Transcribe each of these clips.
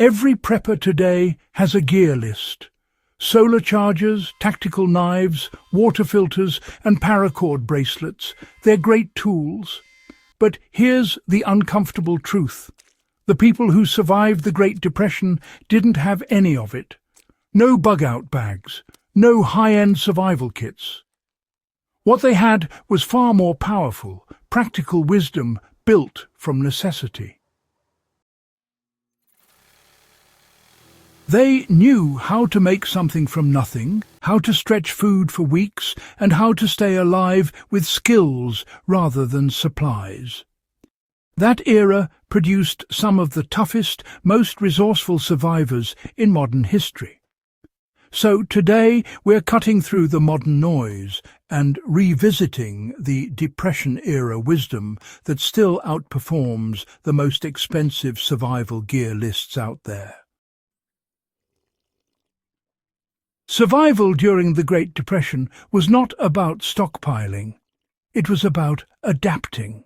Every prepper today has a gear list. Solar chargers, tactical knives, water filters and paracord bracelets. They're great tools. But here's the uncomfortable truth. The people who survived the Great Depression didn't have any of it. No bug-out bags, no high-end survival kits. What they had was far more powerful, practical wisdom built from necessity. They knew how to make something from nothing, how to stretch food for weeks, and how to stay alive with skills rather than supplies. That era produced some of the toughest, most resourceful survivors in modern history. So today we're cutting through the modern noise and revisiting the Depression-era wisdom that still outperforms the most expensive survival gear lists out there. Survival during the Great Depression was not about stockpiling. It was about adapting.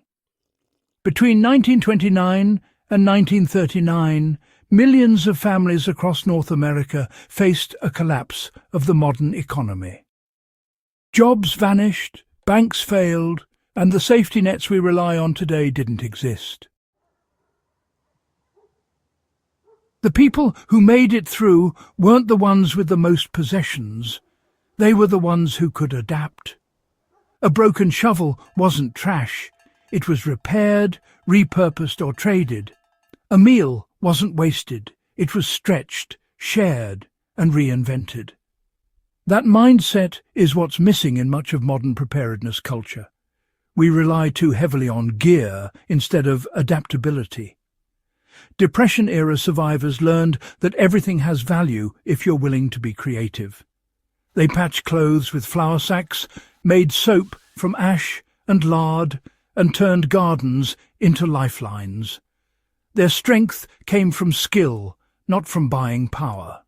Between 1929 and 1939, millions of families across North America faced a collapse of the modern economy. Jobs vanished, banks failed, and the safety nets we rely on today didn't exist. The people who made it through weren't the ones with the most possessions. They were the ones who could adapt. A broken shovel wasn't trash. It was repaired, repurposed or traded. A meal wasn't wasted. It was stretched, shared and reinvented. That mindset is what's missing in much of modern preparedness culture. We rely too heavily on gear instead of adaptability. Depression-era survivors learned that everything has value if you're willing to be creative. They patched clothes with flour sacks, made soap from ash and lard, and turned gardens into lifelines. Their strength came from skill, not from buying power.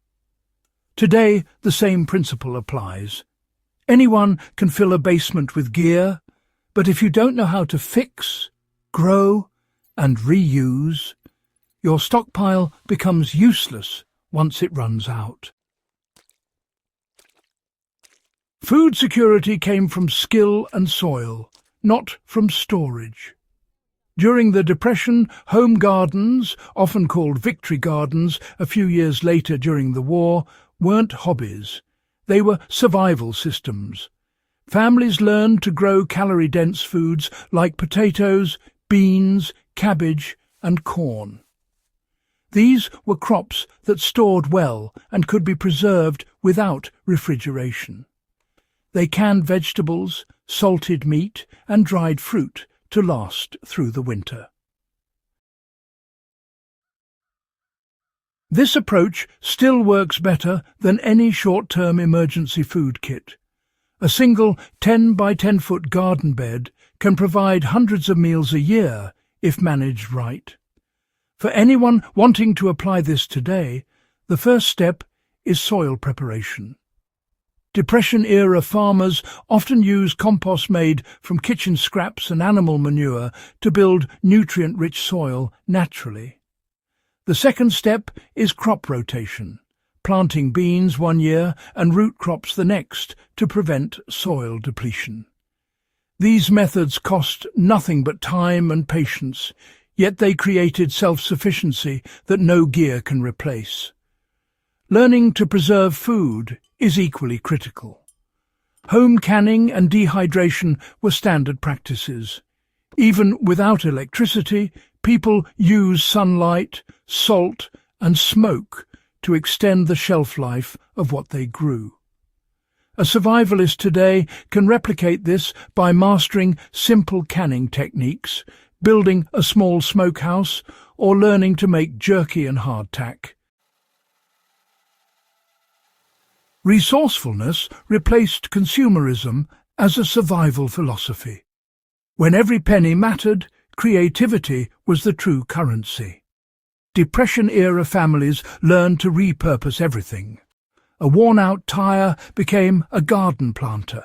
Today, the same principle applies. Anyone can fill a basement with gear, but if you don't know how to fix, grow, and reuse, your stockpile becomes useless once it runs out. Food security came from skill and soil, not from storage. During the Depression, home gardens, often called victory gardens a few years later during the war, weren't hobbies. They were survival systems. Families learned to grow calorie-dense foods like potatoes, beans, cabbage and corn. These were crops that stored well and could be preserved without refrigeration. They canned vegetables, salted meat and dried fruit to last through the winter. This approach still works better than any short-term emergency food kit. A single 10 by 10 foot garden bed can provide hundreds of meals a year if managed right. For anyone wanting to apply this today, the first step is soil preparation. Depression-era farmers often use compost made from kitchen scraps and animal manure to build nutrient-rich soil naturally. The second step is crop rotation, planting beans one year and root crops the next to prevent soil depletion. These methods cost nothing but time and patience, yet they created self-sufficiency that no gear can replace. Learning to preserve food is equally critical. Home canning and dehydration were standard practices. Even without electricity, people use sunlight, salt and smoke to extend the shelf life of what they grew. A survivalist today can replicate this by mastering simple canning techniques, building a small smokehouse, or learning to make jerky and hardtack. Resourcefulness replaced consumerism as a survival philosophy. When every penny mattered, creativity was the true currency. Depression-era families learned to repurpose everything. A worn-out tire became a garden planter.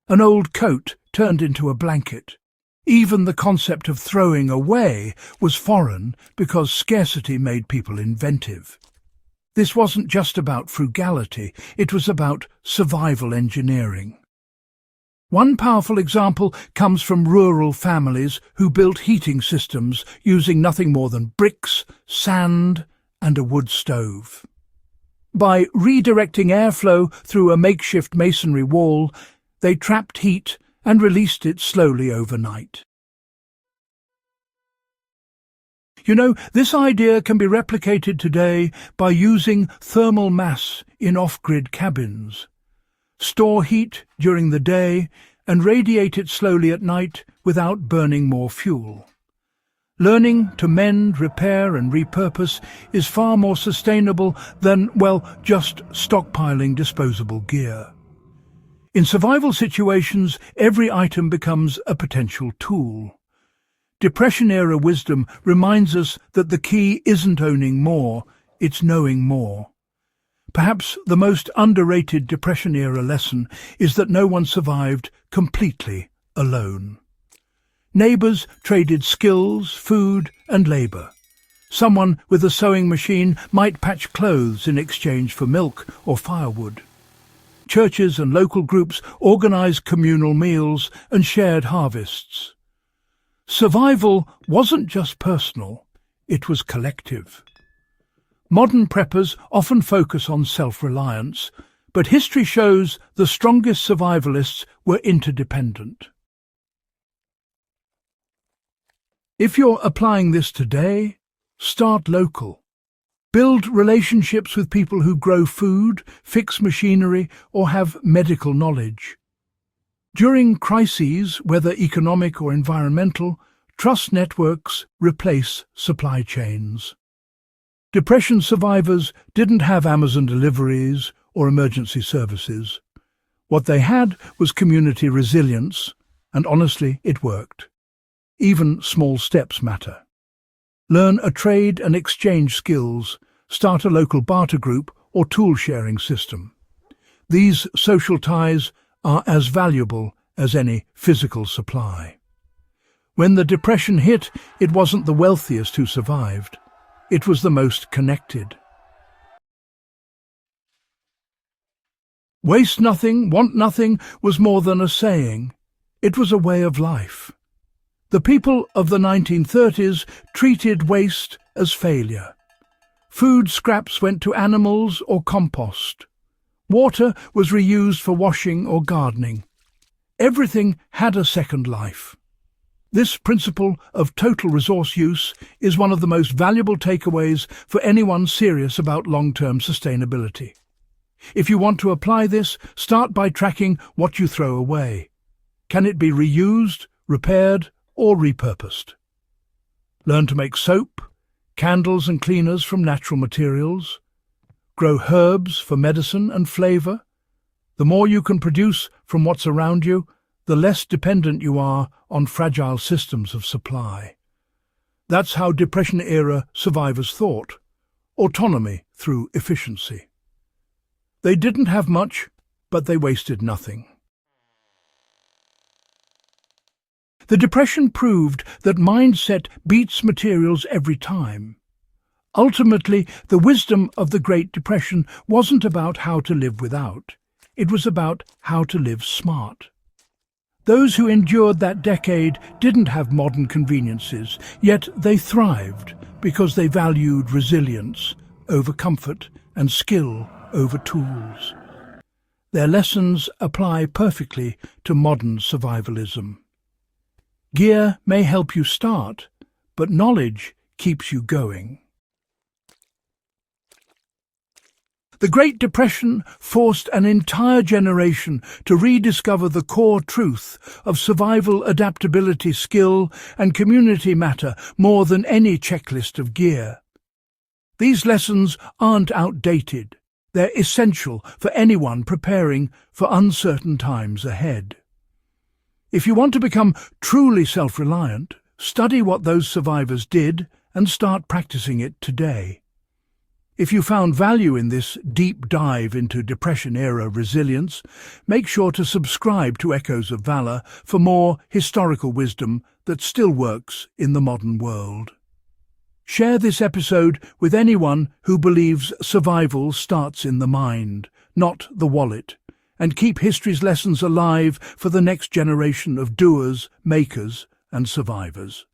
An old coat turned into a blanket. Even the concept of throwing away was foreign because scarcity made people inventive. This wasn't just about frugality, it was about survival engineering. One powerful example comes from rural families who built heating systems using nothing more than bricks, sand, and a wood stove. By redirecting airflow through a makeshift masonry wall, they trapped heat and released it slowly overnight. You know, this idea can be replicated today by using thermal mass in off-grid cabins. Store heat during the day and radiate it slowly at night without burning more fuel. Learning to mend, repair and repurpose is far more sustainable than, well, just stockpiling disposable gear. In survival situations, every item becomes a potential tool. Depression-era wisdom reminds us that the key isn't owning more, it's knowing more. Perhaps the most underrated Depression-era lesson is that no one survived completely alone. Neighbours traded skills, food and labour. Someone with a sewing machine might patch clothes in exchange for milk or firewood. Churches and local groups organised communal meals and shared harvests. Survival wasn't just personal, it was collective. Modern preppers often focus on self-reliance, but history shows the strongest survivalists were interdependent. If you're applying this today, start local. Build relationships with people who grow food, fix machinery, or have medical knowledge. During crises, whether economic or environmental, trust networks replace supply chains. Depression survivors didn't have Amazon deliveries or emergency services. What they had was community resilience, and honestly, it worked. Even small steps matter. Learn a trade and exchange skills, start a local barter group or tool-sharing system. These social ties are as valuable as any physical supply. When the Depression hit, it wasn't the wealthiest who survived. It was the most connected. Waste nothing, want nothing was more than a saying. It was a way of life. The people of the 1930s treated waste as failure. Food scraps went to animals or compost. Water was reused for washing or gardening. Everything had a second life. This principle of total resource use is one of the most valuable takeaways for anyone serious about long-term sustainability. If you want to apply this, start by tracking what you throw away. Can it be reused, repaired, or repurposed? Learn to make soap, candles and cleaners from natural materials. Grow herbs for medicine and flavour. The more you can produce from what's around you, the less dependent you are on fragile systems of supply. That's how Depression-era survivors thought. Autonomy through efficiency. They didn't have much, but they wasted nothing. The Depression proved that mindset beats materials every time. Ultimately, the wisdom of the Great Depression wasn't about how to live without. It was about how to live smart. Those who endured that decade didn't have modern conveniences, yet they thrived because they valued resilience over comfort and skill over tools. Their lessons apply perfectly to modern survivalism. Gear may help you start, but knowledge keeps you going. The Great Depression forced an entire generation to rediscover the core truth of survival, adaptability, skill, and community matter more than any checklist of gear. These lessons aren't outdated. They're essential for anyone preparing for uncertain times ahead. If you want to become truly self-reliant, study what those survivors did and start practicing it today. If you found value in this deep dive into Depression-era resilience, make sure to subscribe to Echoes of Valor for more historical wisdom that still works in the modern world. Share this episode with anyone who believes survival starts in the mind, not the wallet, and keep history's lessons alive for the next generation of doers, makers, and survivors.